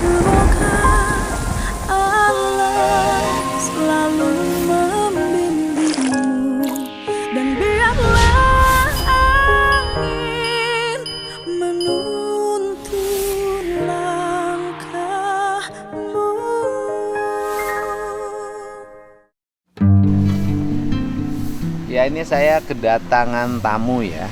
Semoga Allah selalu membimbingmu dan biarlah angin menuntun langkahmu. Ya, ini saya kedatangan tamu ya.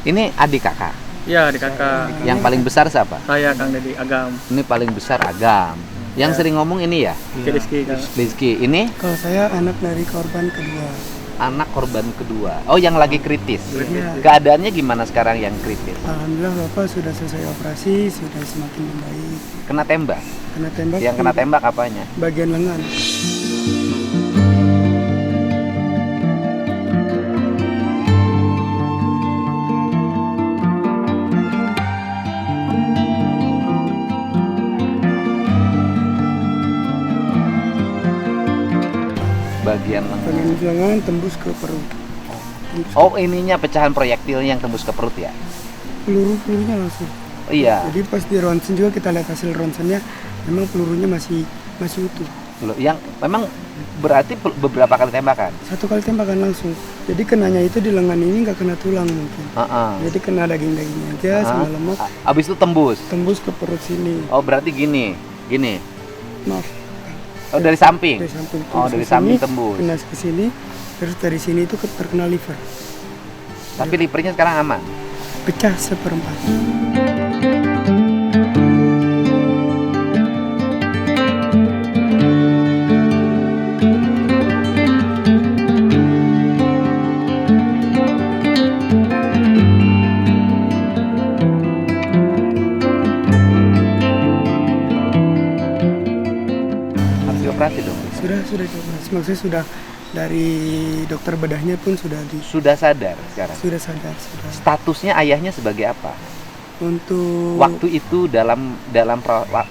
Ini adik kakak. Ya, adik kakak. Yang paling besar siapa? Saya Kang Dedi Agam. Ini paling besar Agam. Yang Ya. sering ngomong ini ya? Rizky Kang. Rizky. Ini Kalau saya anak dari korban kedua. anak korban kedua. Oh, yang lagi kritis. Iya. Keadaannya gimana sekarang yang kritis? Alhamdulillah Bapak sudah selesai operasi, sudah semakin membaik. Kena tembak. Kena tembak. Yang kena tembak apanya? Bagian lengan. Bagian lengan. Bagian lengan tembus ke perut. Tembus Oh, ininya pecahan proyektilnya yang tembus ke perut ya? Peluru-pelurunya langsung. Oh, iya. Jadi pas di ronsen juga kita lihat hasil ronsennya, memang pelurunya masih utuh. Loh, yang memang berarti beberapa kali tembakan. Satu kali tembakan langsung. Jadi kenanya itu di lengan ini nggak kena tulang mungkin. Jadi kena daging-dagingnya aja sama lemak. Abis itu tembus. Tembus ke perut sini. Oh, berarti gini. Maaf. Oh, dari samping. Dari samping. Oh, Tembus dari ke samping sini, tembus. Kena ke sini. Terus dari sini itu terkena liver. Tapi livernya sekarang aman. Pecah seperempat. Harus dioperasi dong. Sudah dioperasi. Maksudnya sudah dari dokter bedahnya pun sudah Sudah sadar sekarang. sudah sadar sudah. Statusnya ayahnya sebagai apa? Untuk Waktu itu dalam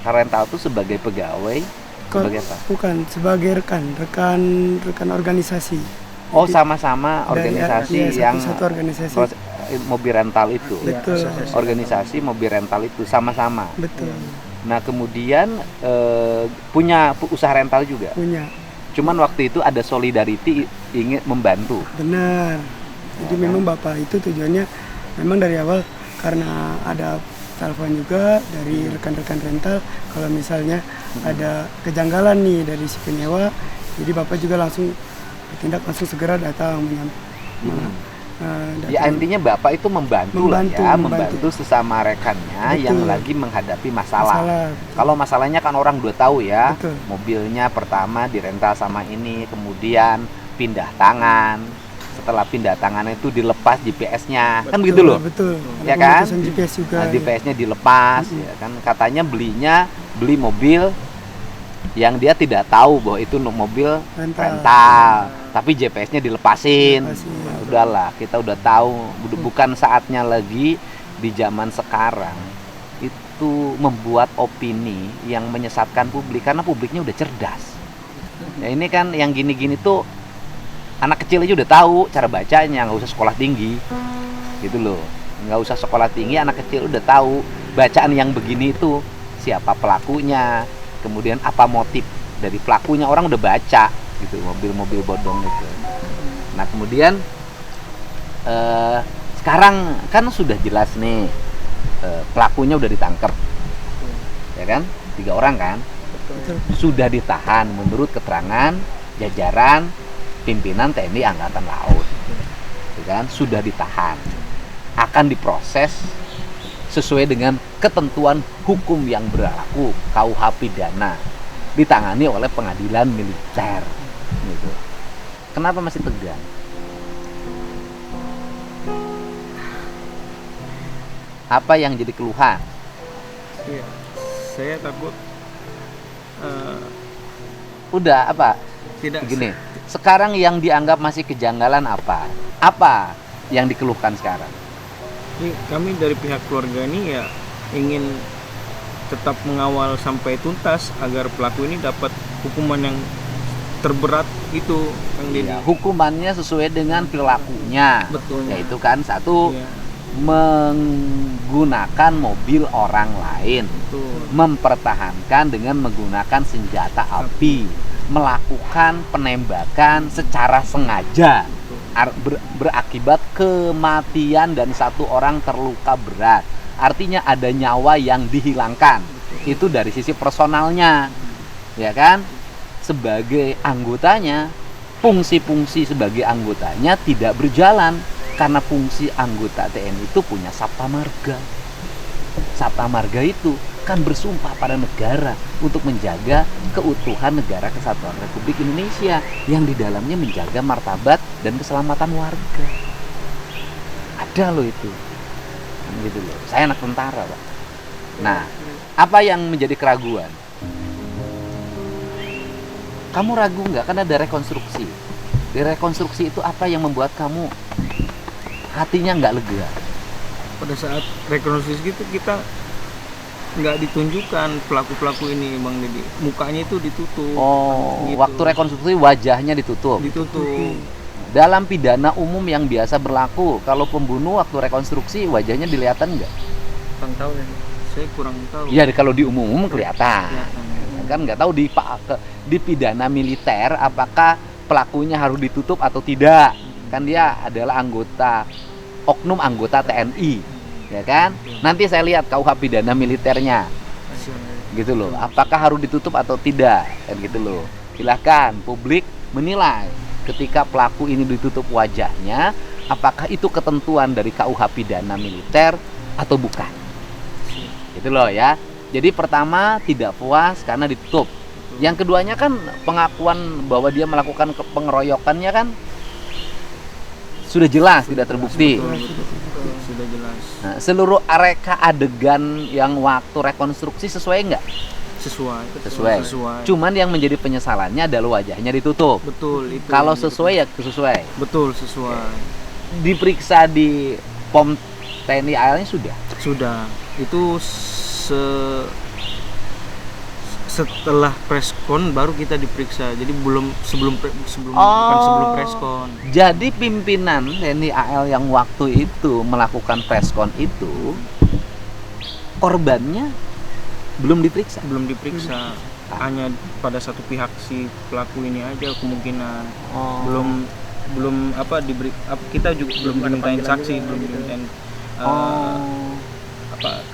parental itu sebagai pegawai, sebagai apa? Bukan, sebagai rekan organisasi. Oh, Jadi, sama-sama dari- organisasi iya, yang satu organisasi. mobil rental itu. Betul. Organisasi mobil rental itu sama-sama. Betul. Nah, kemudian punya usaha rental juga. Punya. Cuman waktu itu ada solidarity ingin membantu. Benar. Jadi memang Bapak itu tujuannya memang dari awal karena ada telepon juga dari rekan-rekan rental kalau misalnya ada kejanggalan nih dari si penyewa, jadi Bapak juga langsung bertindak, langsung segera datang Ya, intinya Bapak itu membantu lah ya, membantu sesama rekannya Betul. yang lagi menghadapi masalah. Betul. Kalau masalahnya kan orang udah tahu ya, Betul. mobilnya pertama dirental sama ini, kemudian pindah tangan. Setelah pindah tangan itu dilepas GPS-nya, kan begitu loh. Betul. Ya Ada kan? pemutusan GPS juga. Nah, GPS-nya dilepas, ya kan? Katanya beli mobil yang dia tidak tahu bahwa itu mobil rental, tapi GPS-nya dilepasin. Nah, udahlah, kita udah tahu, bukan saatnya lagi di zaman sekarang itu membuat opini yang menyesatkan publik karena publiknya udah cerdas. Nah, ini kan yang gini-gini tuh anak kecil aja udah tahu cara bacanya, nggak usah sekolah tinggi, gitu loh. Nggak usah sekolah tinggi, anak kecil udah tahu bacaan yang begini itu siapa pelakunya, kemudian apa motif dari pelakunya, orang udah baca gitu, mobil-mobil bodong itu. Nah, kemudian sekarang kan sudah jelas nih pelakunya udah ditangkap, ya kan, 3 orang kan, sudah ditahan menurut keterangan jajaran pimpinan TNI Angkatan Laut, ya kan, sudah ditahan, akan diproses sesuai dengan ketentuan hukum yang berlaku KUH pidana, ditangani oleh pengadilan militer, gitu. Kenapa masih tegang? Apa yang jadi keluhan? Iya. Saya takut Udah apa? tidak Begini, sekarang yang dianggap masih kejanggalan apa? Apa yang dikeluhkan sekarang? Ini kami dari pihak keluarga ini ya ingin tetap mengawal sampai tuntas agar pelaku ini dapat hukuman yang terberat itu, Kang Dedi. Ya, hukumannya sesuai dengan perilakunya. Betul. Yaitu kan satu, Iya. menggunakan mobil orang lain, Betul. mempertahankan dengan menggunakan senjata api, melakukan penembakan secara sengaja, berakibat kematian dan satu orang terluka berat. Artinya ada nyawa yang dihilangkan. Itu dari sisi personalnya, ya kan? Sebagai anggotanya, fungsi-fungsi sebagai anggotanya tidak berjalan karena fungsi anggota TNI itu punya Sabta Marga. Sabta Marga itu kan bersumpah pada negara untuk menjaga keutuhan negara kesatuan Republik Indonesia yang di dalamnya menjaga martabat dan keselamatan warga. Ada loh itu. Gitu loh. Saya anak tentara, Pak. Nah, apa yang menjadi keraguan? Kamu ragu nggak? Kan ada rekonstruksi. Di rekonstruksi itu apa yang membuat kamu hatinya nggak lega? Pada saat rekonstruksi itu kita nggak ditunjukkan pelaku-pelaku ini, Bang Deddy. Mukanya itu ditutup. Oh, gitu. waktu rekonstruksi wajahnya ditutup. Ditutup. Dalam pidana umum yang biasa berlaku, kalau pembunuh waktu rekonstruksi wajahnya dilihatkan nggak? Kurang tahu ya. Saya kurang tahu. Iya, kalau di umum kelihatan. Kelihatan. Kan nggak tahu di pidana militer apakah pelakunya harus ditutup atau tidak. Kan dia adalah oknum anggota TNI, ya kan? Nanti saya lihat KUH pidana militernya, gitu loh. Apakah harus ditutup atau tidak, kan gitu loh. Silahkan publik menilai ketika pelaku ini ditutup wajahnya, apakah itu ketentuan dari KUH pidana militer atau bukan, gitu loh ya. Jadi pertama tidak puas karena ditutup. Yang keduanya kan pengakuan bahwa dia melakukan pengeroyokannya kan sudah jelas tidak terbukti. Betul, sudah jelas. Nah, seluruh reka adegan yang waktu rekonstruksi sesuai nggak? Sesuai. Cuman yang menjadi penyesalannya adalah wajahnya ditutup. Betul itu. Kalau sesuai ya sesuai. Betul, sesuai. Diperiksa di POM TNI AL-nya sudah. Sudah. Itu setelah preskon baru kita diperiksa. Jadi sebelum bukan sebelum preskon. Jadi pimpinan TNI AL yang waktu itu melakukan preskon itu korbannya belum diperiksa. Hanya pada satu pihak si pelaku ini aja kemungkinan. Belum kita juga belum dimintain saksi, belum dimintain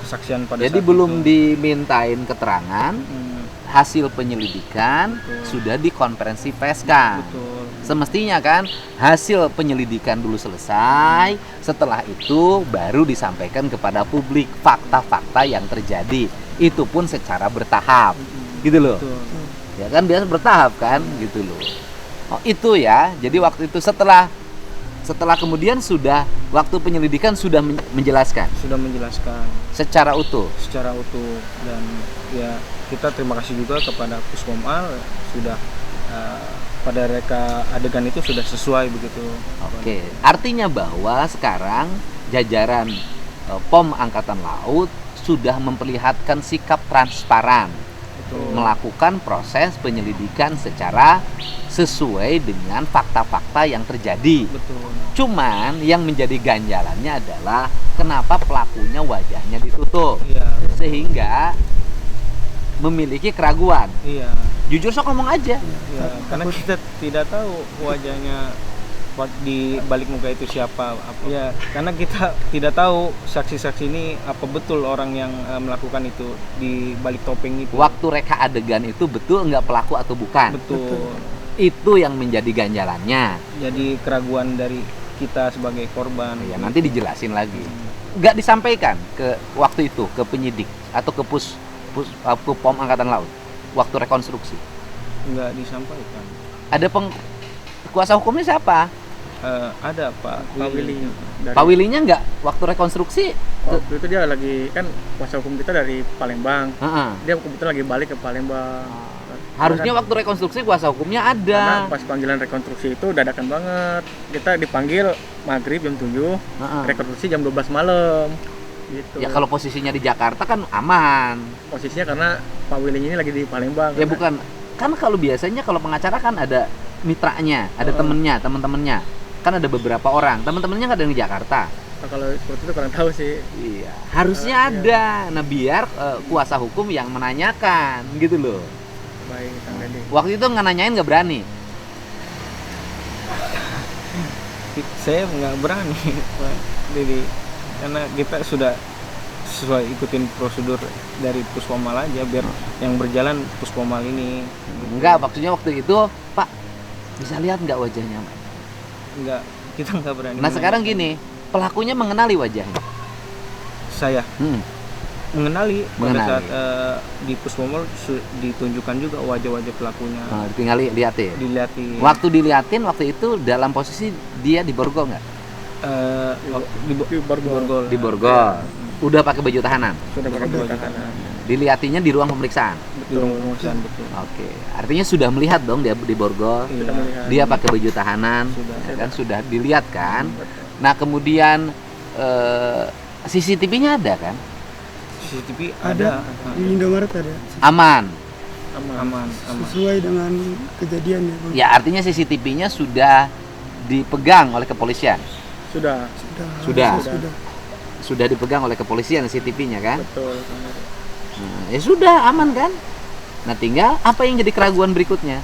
kesaksian pada jadi saat belum itu. dimintain keterangan. Hasil penyelidikan sudah dikonferensi perskan. Betul. Semestinya kan hasil penyelidikan dulu selesai, setelah itu baru disampaikan kepada publik fakta-fakta yang terjadi. Itu pun secara bertahap, gitu loh. Betul. Ya kan biasa bertahap kan, gitu loh. Oh itu ya, jadi waktu itu setelah kemudian sudah waktu penyelidikan sudah menjelaskan secara utuh dan ya kita terima kasih juga kepada Puspom-Al sudah pada reka adegan itu sudah sesuai begitu. Oke, artinya bahwa sekarang jajaran POM Angkatan Laut sudah memperlihatkan sikap transparan. Betul. Melakukan proses penyelidikan secara sesuai dengan fakta-fakta yang terjadi. Betul. Cuman yang menjadi ganjalannya adalah kenapa pelakunya wajahnya ditutup, Iya. sehingga memiliki keraguan. Iya. Jujur sok ngomong aja. Ya, karena kita tidak tahu wajahnya di balik muka itu siapa. Ya, karena kita tidak tahu saksi-saksi ini apa betul orang yang melakukan itu di balik topeng itu. Waktu reka adegan itu betul nggak pelaku atau bukan? Betul. Itu yang menjadi ganjalannya. Jadi keraguan dari kita sebagai korban. Ya nanti dijelasin lagi. Nggak disampaikan ke waktu itu ke penyidik atau ke POM Angkatan Laut waktu rekonstruksi. Nggak disampaikan. Ada kuasa hukumnya siapa? Ada Pak Willy. Pak Willy-nya nggak waktu rekonstruksi? Waktu itu dia lagi kan kuasa hukum kita dari Palembang. Dia kebetulan lagi balik ke Palembang. Harusnya waktu rekonstruksi kuasa hukumnya ada. Karena pas panggilan rekonstruksi itu dadakan banget. Kita dipanggil maghrib jam 7, rekonstruksi jam 12 malam. Gitu. Ya kalau posisinya di Jakarta kan aman. Posisinya karena Pak Willy ini lagi di Palembang. Ya bukan. Kan kalau biasanya kalau pengacara kan ada mitranya, ada temennya, teman-temannya. Kan ada beberapa orang. Teman-temannya nggak ada di Jakarta. Kalau seperti itu kurang tahu sih. Iya, harusnya ada. Nah, biar kuasa hukum yang menanyakan gitu loh. Baik, Kang Deddy. Waktu itu nggak nanyain, nggak berani. Saya nggak berani Pak Dedi, karena kita sudah sesuai ikutin prosedur dari Puspomal aja, biar yang berjalan Puspomal ini. Enggak, maksudnya waktu itu, Pak, bisa lihat nggak wajahnya? Nggak, kita nggak berani. Nah, sekarang gini, pelakunya mengenali wajahnya. Saya mengenali pada Mengenali. saat di Puspomal ditunjukkan juga wajah-wajah pelakunya. Oh, tinggal lihatin. Dilihatin. Waktu dilihatin, waktu itu dalam posisi dia di borgol nggak? Di Borgol. Di borgol. Udah pakai baju tahanan. Sudah pakai baju tahanan. Diliatinya di ruang pemeriksaan. Di ruang pemeriksaan, betul. Oke, artinya sudah melihat dong dia di borgol. Iya. melihat. Dia pakai baju tahanan, Sudah. ya kan sudah dilihat kan. Nah, kemudian CCTV-nya ada kan? CCTV Ada di Indomaret ada. Aman. aman. Sesuai dengan kejadian ya Bang. Ya, artinya CCTV-nya sudah dipegang oleh kepolisian. Sudah. Sudah. Sudah. Sudah dipegang oleh kepolisian CCTV-nya kan? Betul, Kang Deddy. Nah, ya sudah aman kan? Nah, tinggal apa yang jadi keraguan berikutnya?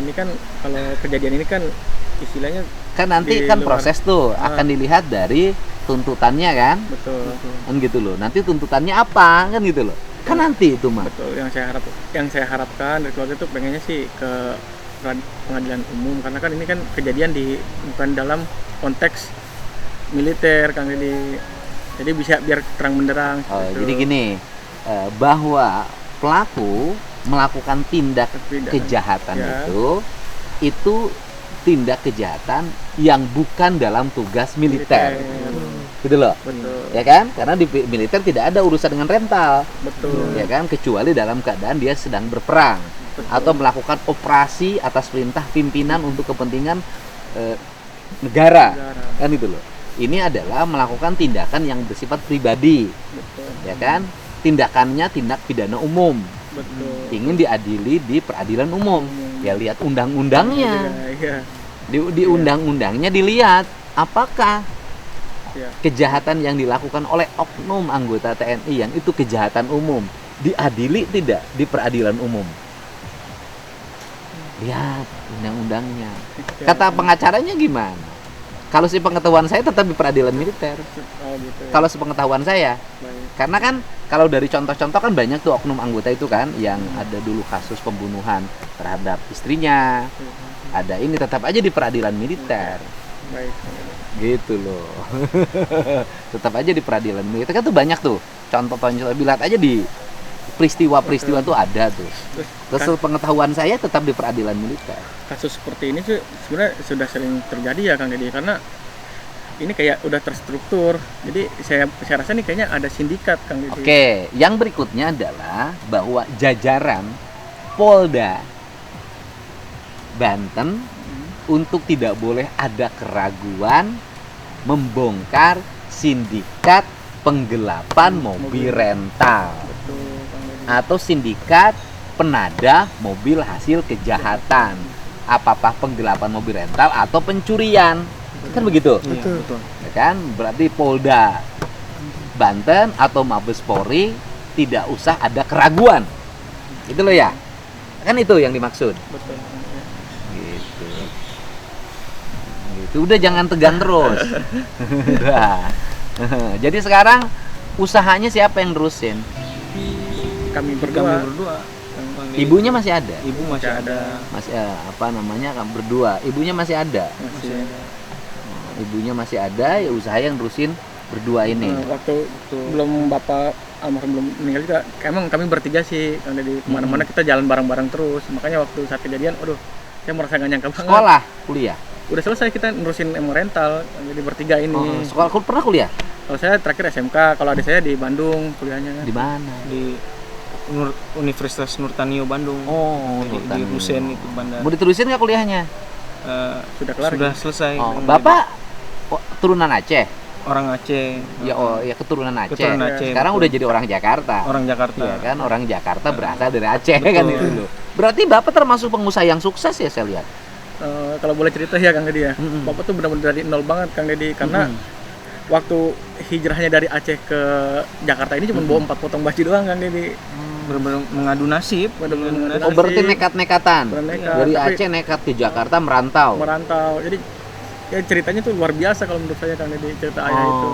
Ini kan kalau kejadian ini kan istilahnya Kan nanti Di kan luar. proses tuh akan dilihat dari tuntutannya kan? betul. Kan gitu loh. Nanti tuntutannya apa kan gitu loh. Kan nanti itu mah. Betul, yang saya harapkan dari keluarga itu pengennya sih ke pengadilan umum, karena kan ini kan kejadian bukan dalam konteks militer, Kang Deddy. Jadi bisa biar terang benderang. Oh, gitu. jadi gini, bahwa pelaku melakukan tindak Tidak. kejahatan Ya. itu tindak kejahatan yang bukan dalam tugas militer. Gitu loh. Betul. Ya kan? Karena di militer tidak ada urusan dengan rental. Betul. Ya kan, kecuali dalam keadaan dia sedang berperang atau melakukan operasi atas perintah pimpinan untuk kepentingan negara. Kan itu loh. Ini adalah melakukan tindakan yang bersifat pribadi. Betul. Ya kan? Tindakannya tindak pidana umum. Betul. Ingin diadili di peradilan umum. Ya lihat undang-undangnya. Iya. Di undang-undangnya dilihat apakah Iya. kejahatan yang dilakukan oleh oknum anggota TNI yang itu kejahatan umum diadili tidak di peradilan umum. Lihat undang-undangnya. Kata pengacaranya gimana? Kalau sepengetahuan saya tetap di peradilan militer. Oh, gitu. Kalau sepengetahuan saya, Baik. karena kan kalau dari contoh-contoh kan banyak tuh oknum anggota itu kan yang ada dulu kasus pembunuhan terhadap istrinya. Ada ini tetap aja di peradilan militer. Baik. Gitu loh. Tetap aja di peradilan militer kan tuh banyak tuh contoh-contoh, lihat aja di peristiwa-peristiwa tuh ada tuh. Terus pengetahuan saya tetap di peradilan militer. Kasus seperti ini tuh sebenarnya sudah sering terjadi ya Kang Deddy, karena ini kayak udah terstruktur. Jadi saya rasa nih kayaknya ada sindikat Kang Deddy. Oke, yang berikutnya adalah bahwa jajaran Polda Banten untuk tidak boleh ada keraguan membongkar sindikat penggelapan mobil rental Betul, Kang Deddy. atau sindikat penada mobil hasil kejahatan, apakah penggelapan mobil rental atau pencurian, kan begitu? Betul. Betul. Ya kan, berarti Polda Banten atau Mabes Polri tidak usah ada keraguan, gitu loh ya, kan itu yang dimaksud. Betul. Gitu. Gitu. Udah jangan tegang terus. Udah. Jadi sekarang usahanya siapa yang nerusin? Kami Kami berdua. berdua. Ibunya masih ada. Ibu masih ada. Masih apa namanya? Kamu berdua. Ibunya masih ada. Masih ada. Ibunya masih ada, ya usaha yang nerusin berdua ini. Waktu belum bapak almarhum belum meninggal juga, emang kami bertiga sih Kang Deddy, kemana-mana kita jalan bareng-bareng terus. Makanya waktu saat kejadian, aduh, saya merasa gak nyangka banget. Sekolah, kuliah. Udah selesai kita nerusin emo rental, jadi bertiga ini. Oh, sekolah pernah kuliah? Kalau saya terakhir SMK, kalau adik saya di Bandung kuliahnya. Di mana? Di Universitas Nurtanio Bandung. Oh, di Nurtanio. Rusen itu bandar. Mau diterusin nggak kuliahnya? Sudah kelar. Sudah selesai. Oh, Bapak turunan Aceh. Orang Aceh. Ya, ya keturunan Aceh. Keturunan Aceh, Sekarang betul. udah jadi orang Jakarta. Orang Jakarta. Iya kan, orang Jakarta berasal dari Aceh kan Betul. itu loh. Berarti Bapak termasuk pengusaha yang sukses ya saya lihat. kalau boleh cerita ya Kang Deddy ya. Mm-mm. Bapak tuh benar-benar dari nol banget Kang Deddy karena waktu hijrahnya dari Aceh ke Jakarta ini cuma bawa 4 potong baju doang Kang Deddy. Benar-benar mengadu nasib. Oh, berarti nekat-nekatan. Nekat, Dari tapi- Aceh nekat ke Jakarta merantau. Jadi ya ceritanya tuh luar biasa kalau menurut saya Kang Deddy, cerita ayah itu.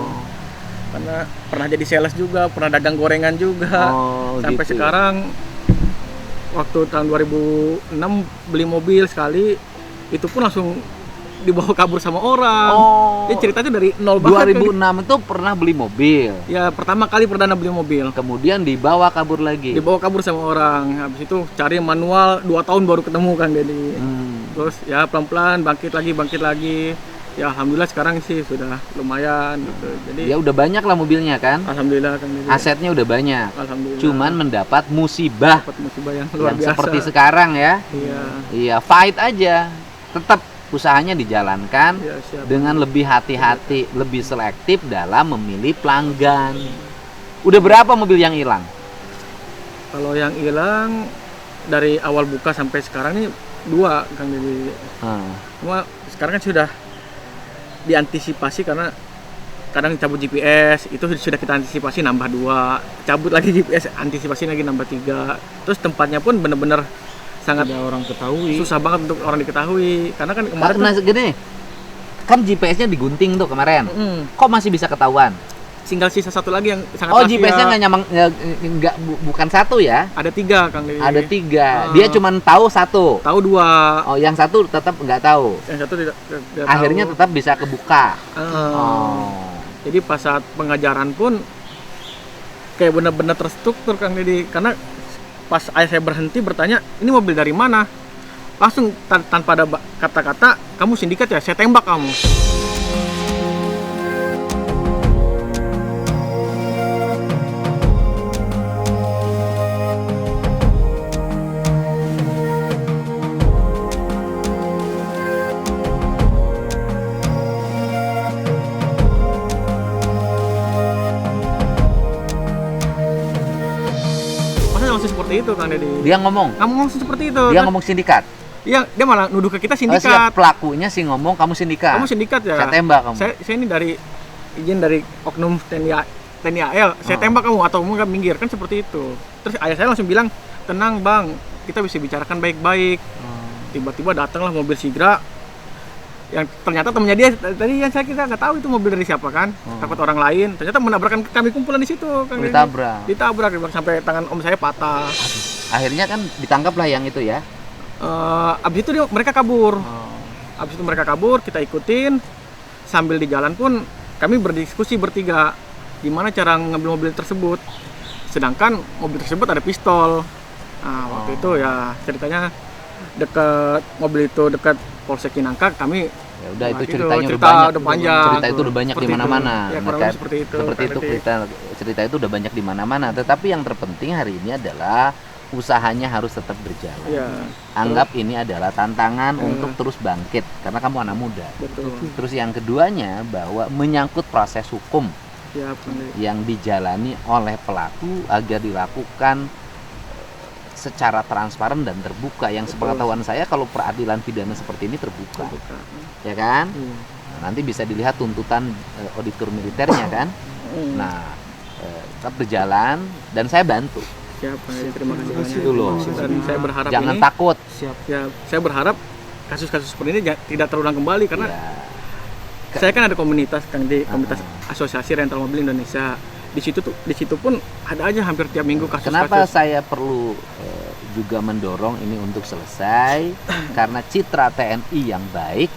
Karena pernah jadi sales juga, pernah dagang gorengan juga. Sampai gitu. sekarang waktu tahun 2006 beli mobil sekali, itu pun langsung dibawa kabur sama orang. Jadi ceritanya dari nol banget. 2006 itu pernah beli mobil. Ya pertama kali perdana beli mobil. Kemudian dibawa kabur lagi. Dibawa kabur sama orang. Habis itu cari manual 2 tahun baru ketemu Kang Deddy. Terus ya pelan-pelan bangkit lagi. Ya alhamdulillah sekarang sih sudah lumayan gitu. Jadi Ya udah banyak lah mobilnya kan. alhamdulillah Kang Deddy. Asetnya udah banyak. Alhamdulillah. Cuman mendapat musibah dapat musibah yang luar yang biasa. seperti sekarang ya. Iya. Iya, fight aja. Tetap usahanya dijalankan Ya, siap. dengan lebih hati-hati, lebih selektif dalam memilih pelanggan. Udah berapa mobil yang hilang? Kalau yang hilang dari awal buka sampai sekarang ini 2 Kang Deddy. Cuma sekarang kan sudah diantisipasi karena kadang cabut GPS itu sudah kita antisipasi nambah 2, cabut lagi GPS antisipasi lagi nambah 3. Terus tempatnya pun bener-bener sangat Ada orang ketahui. susah banget untuk orang diketahui karena kan kemarin Nah, gini. Kan GPS-nya digunting tuh kemarin. tuh, Kok masih bisa ketahuan? tinggal sisa 1 lagi yang sangat Oh, rahasia. GPS-nya nggak nyamang, bukan 1 ya? Ada 3 Kang Deddy. Ada 3. Dia cuman tahu 1. Tahu 2. Oh, yang 1 tetap nggak tahu. Yang 1 tidak Akhirnya tahu. tetap bisa kebuka. Ah. Jadi pas saat pengajaran pun kayak benar-benar terstruktur Kang Deddy karena pas ayah saya berhenti bertanya ini mobil dari mana, langsung tanpa ada kata-kata kamu sindikat ya, saya tembak kamu. Masa langsung seperti itu Kang Deddy? Dia ngomong. Kamu langsung seperti itu. Dia kan? ngomong sindikat. Iya, dia malah nuduh ke kita Oh, siap. sindikat. Pelakunya sih ngomong kamu sindikat. Kamu sindikat ya? Saya tembak kamu. Saya ini dari izin dari oknum TNI AL. Saya tembak kamu atau kamu nggak minggir kan seperti itu. Terus ayah saya langsung bilang, tenang bang, kita bisa bicarakan baik-baik. Tiba-tiba datanglah mobil Sigra yang ternyata temennya dia tadi yang saya kira nggak tahu itu mobil dari siapa kan, takut orang lain. Ternyata menabrakkan kami kumpulan di situ. Kang Deddy. Ditabrak sampai tangan om saya patah. Akhirnya kan ditangkaplah yang itu ya. Abis itu mereka kabur. Abis itu mereka kabur, kita ikutin. Sambil di jalan pun kami berdiskusi bertiga gimana cara ngambil mobil tersebut. Sedangkan mobil tersebut ada pistol. Nah, waktu itu ya ceritanya dekat mobil itu dekat Polsek Cinangka, kami Ya udah itu Nah, ceritanya cerita udah banyak. udah panjang. Cerita itu udah banyak di Seperti itu. mana-mana. Ya, kurang lebih seperti itu. Seperti itu cerita itu udah banyak di mana-mana. Tetapi yang terpenting hari ini adalah usahanya harus tetap berjalan. ya Anggap ini adalah tantangan untuk terus bangkit karena kamu anak muda. betul. Terus yang keduanya bahwa menyangkut proses hukum Ya, benar. yang dijalani oleh pelaku agar dilakukan secara transparan dan terbuka. Yang sepengetahuan saya kalau peradilan pidana seperti ini terbuka, ya kan? Iya. Nah, nanti bisa dilihat tuntutan auditor militernya kan. Nah, tetap berjalan dan saya bantu. Siap, terima kasih banyak. Itu loh. Dan saya berharap Jangan ini takut. ya, saya berharap kasus-kasus seperti ini tidak terulang kembali karena Ya, saya kan ada komunitas Kang di komunitas Asosiasi Rental Mobil Indonesia. Di situ pun ada aja hampir tiap minggu kenapa kasus-kasus. saya perlu juga mendorong ini untuk selesai karena citra TNI yang baik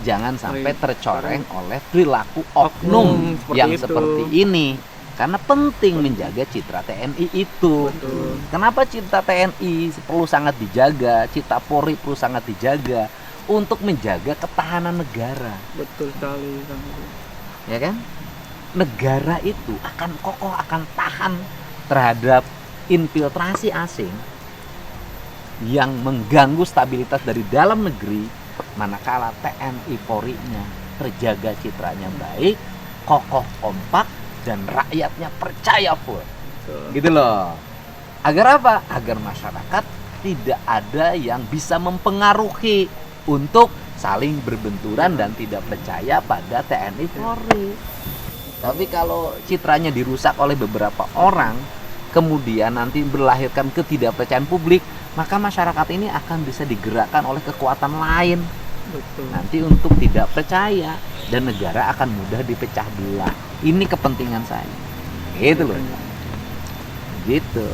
jangan sampai tercoreng oleh perilaku oknum seperti yang itu. seperti ini. Karena penting menjaga citra TNI itu. Betul. Kenapa citra TNI perlu sangat dijaga, citra Polri perlu sangat dijaga untuk menjaga ketahanan negara, Betul sekali Kang. ya kan? Negara itu akan kokoh, akan tahan terhadap infiltrasi asing yang mengganggu stabilitas dari dalam negeri, manakala TNI Polri-nya terjaga citranya baik, kokoh, kompak, dan rakyatnya percaya full. Gitu loh. Agar apa? Agar masyarakat tidak ada yang bisa mempengaruhi untuk saling berbenturan dan tidak percaya pada TNI Polri. Tapi kalau citranya dirusak oleh beberapa orang, kemudian nanti berlahirkan ketidakpercayaan publik, maka masyarakat ini akan bisa digerakkan oleh kekuatan lain Betul. nanti untuk tidak percaya, dan negara akan mudah dipecah belah. Ini kepentingan saya, gitu loh, gitu.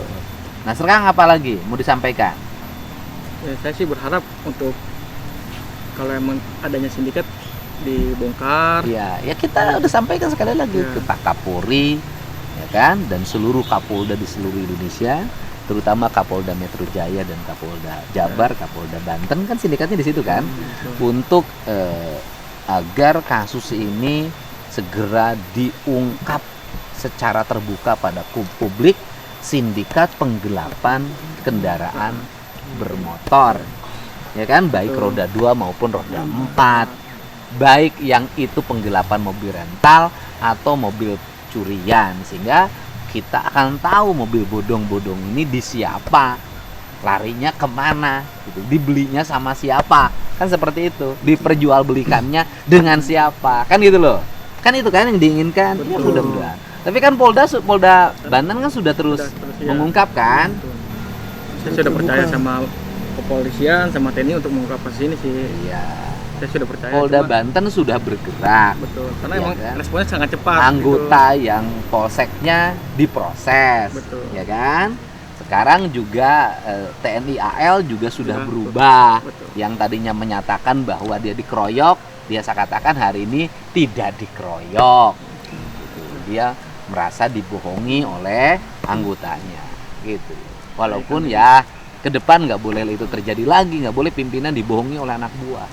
Nah sekarang apa lagi mau disampaikan? Ya, saya sih berharap untuk kalau emang adanya sindikat dibongkar. Ya kita udah sampaikan sekali lagi Ya. ke Pak Kapolri, ya kan, dan seluruh Kapolda di seluruh Indonesia, terutama Kapolda Metro Jaya dan Kapolda Jabar, Kapolda Banten, kan sindikatnya di situ kan, untuk agar kasus ini segera diungkap secara terbuka pada publik, sindikat penggelapan kendaraan bermotor, ya kan, baik roda 2 maupun roda 4, baik yang itu penggelapan mobil rental atau mobil curian, sehingga kita akan tahu mobil bodong-bodong ini di siapa, larinya kemana, gitu, dibelinya sama siapa, kan seperti itu, diperjualbelikannya dengan siapa, kan gitu loh, kan itu kan yang diinginkan. Ya mudah-mudahan. Tapi kan Polda Banten kan sudah terus ya. mengungkap kan. Betul. Saya sudah percaya sama kepolisian, sama TNI untuk mengungkap kasus ini sih. Iya. Saya sudah percaya. Polda cuma- Banten sudah bergerak. Betul. Karena Iya emang kan? responnya sangat cepat. Anggota yang polseknya diproses, Betul. ya kan? Sekarang juga TNI AL juga sudah Sudah, berubah. betul. Yang tadinya menyatakan bahwa dia dikeroyok, dia saya katakan hari ini tidak dikeroyok. Gitu. Dia merasa dibohongi oleh anggotanya, gitu. Walaupun ya ke depan nggak boleh itu terjadi lagi, nggak boleh pimpinan dibohongi oleh anak buah.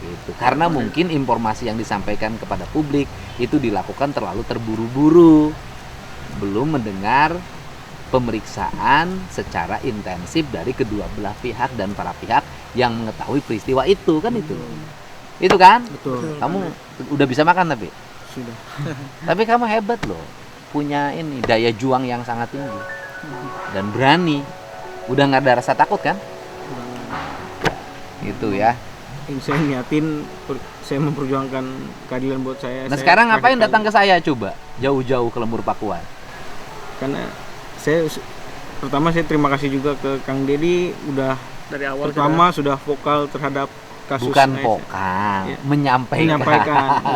Gitu. Karena mungkin informasi yang disampaikan kepada publik itu dilakukan terlalu terburu-buru, belum mendengar pemeriksaan secara intensif dari kedua belah pihak dan para pihak yang mengetahui peristiwa itu, kan itu kan? Betul. Kamu udah bisa makan tapi Sudah. tapi kamu hebat loh, punya ini daya juang yang sangat tinggi dan berani, udah nggak ada rasa takut kan? Itu ya. Yang saya niatin, saya memperjuangkan keadilan buat saya. Nah Saya sekarang ngapain radikal. datang ke saya coba jauh-jauh ke Lembur Pakuan? Karena saya pertama saya terima kasih juga ke Kang Dedi udah Dari awal pertama sudah vokal terhadap kasus Bukan ASN. vokal, Iya. menyampaikan,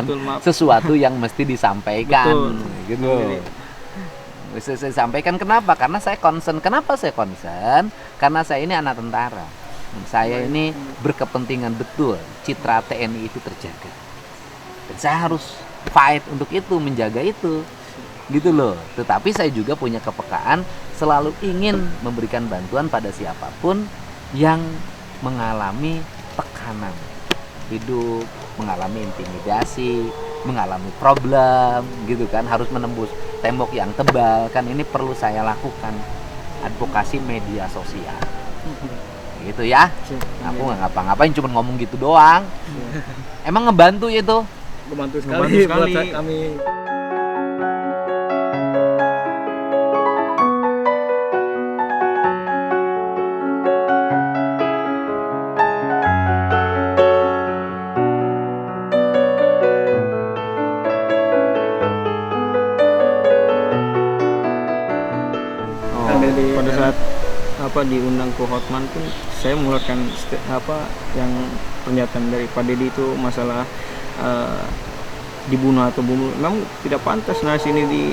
Betul, maaf. sesuatu yang mesti disampaikan, Betul. gitu. Jadi- Saya sampaikan kenapa? Karena saya concern. Kenapa saya concern? Karena saya ini anak tentara. Saya ini berkepentingan betul citra TNI itu terjaga. Dan saya harus fight untuk itu, menjaga itu. Gitu loh. Tetapi saya juga punya kepekaan, selalu ingin memberikan bantuan pada siapapun yang mengalami tekanan hidup, mengalami intimidasi, mengalami problem, gitu kan, harus menembus tembok yang tebal, kan ini perlu saya lakukan, advokasi media sosial, gitu ya. Aku nggak ngapa-ngapain, cuma ngomong gitu doang. Emang ngebantu itu? membantu Membantu sekali buat sekali. kami. Oh, pada saat diundang ke Hotman pun saya mengeluarkan yang pernyataan dari Pak Dedi itu masalah dibunuh atau bunuh. Memang tidak pantas narasi ini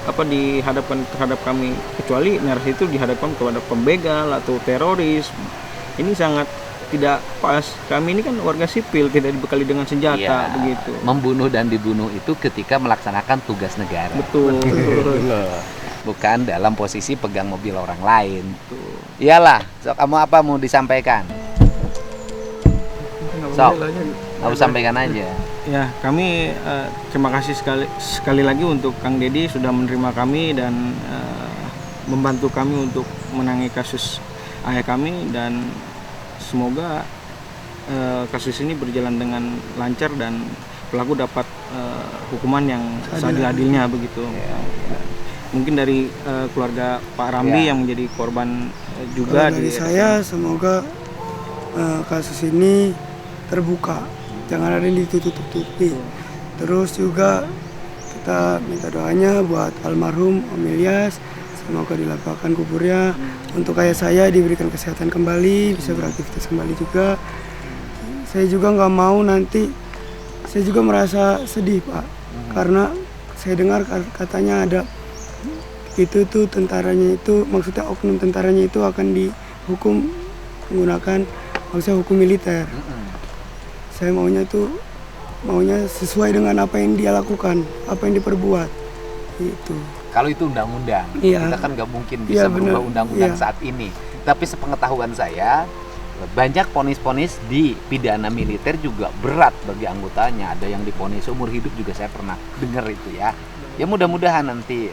dihadapkan terhadap kami, kecuali narasi itu dihadapkan kepada pembegal atau teroris. Ini sangat tidak pas. Kami ini kan warga sipil, tidak dibekali dengan senjata, Iya. begitu. Membunuh dan dibunuh itu ketika melaksanakan tugas negara. Betul. Bukan dalam posisi pegang mobil orang lain. Iyalah, so, kamu apa mau disampaikan? Sok, kamu sampaikan aja. Ya, kami terima kasih sekali lagi untuk Kang Dedi sudah menerima kami dan membantu kami untuk menangani kasus ayah kami, dan semoga kasus ini berjalan dengan lancar dan pelaku dapat hukuman yang seadil-adilnya begitu. Mungkin dari keluarga Pak Rambi Ya. yang menjadi korban juga Kalau dari saya semoga kasus ini terbuka, jangan ada yang ditutup-tutupi. Terus juga kita minta doanya buat almarhum Om Ilyas, semoga dilapangkan kuburnya. Untuk ayah saya diberikan kesehatan kembali, bisa beraktivitas kembali juga. Saya juga nggak mau nanti, saya juga merasa sedih Pak, karena saya dengar katanya ada itu tuh tentaranya itu, maksudnya oknum tentaranya itu akan dihukum menggunakan maksudnya hukum militer. Saya maunya sesuai dengan apa yang dia lakukan, apa yang diperbuat itu. Kalau itu undang-undang, Iya. kita kan nggak mungkin bisa Iya, berubah benar. undang-undang Iya. saat ini. Tapi sepengetahuan saya, banyak ponis-ponis di pidana militer juga berat bagi anggotanya. Ada yang diponis seumur hidup juga, saya pernah dengar itu ya. Ya mudah-mudahan nanti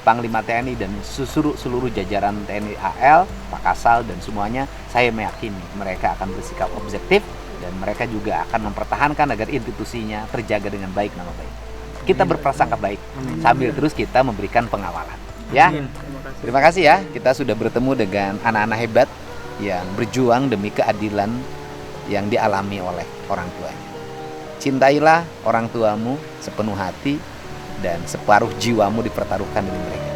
Panglima TNI dan seluruh jajaran TNI AL, Pak Kasal dan semuanya, saya meyakini mereka akan bersikap objektif dan mereka juga akan mempertahankan agar institusinya terjaga dengan baik, nama baik. Kita berprasangka baik sambil terus kita memberikan pengawalan. Ya, terima kasih ya. Kita sudah bertemu dengan anak-anak hebat yang berjuang demi keadilan yang dialami oleh orang tuanya. Cintailah orang tuamu sepenuh hati dan separuh jiwamu dipertaruhkan demi mereka.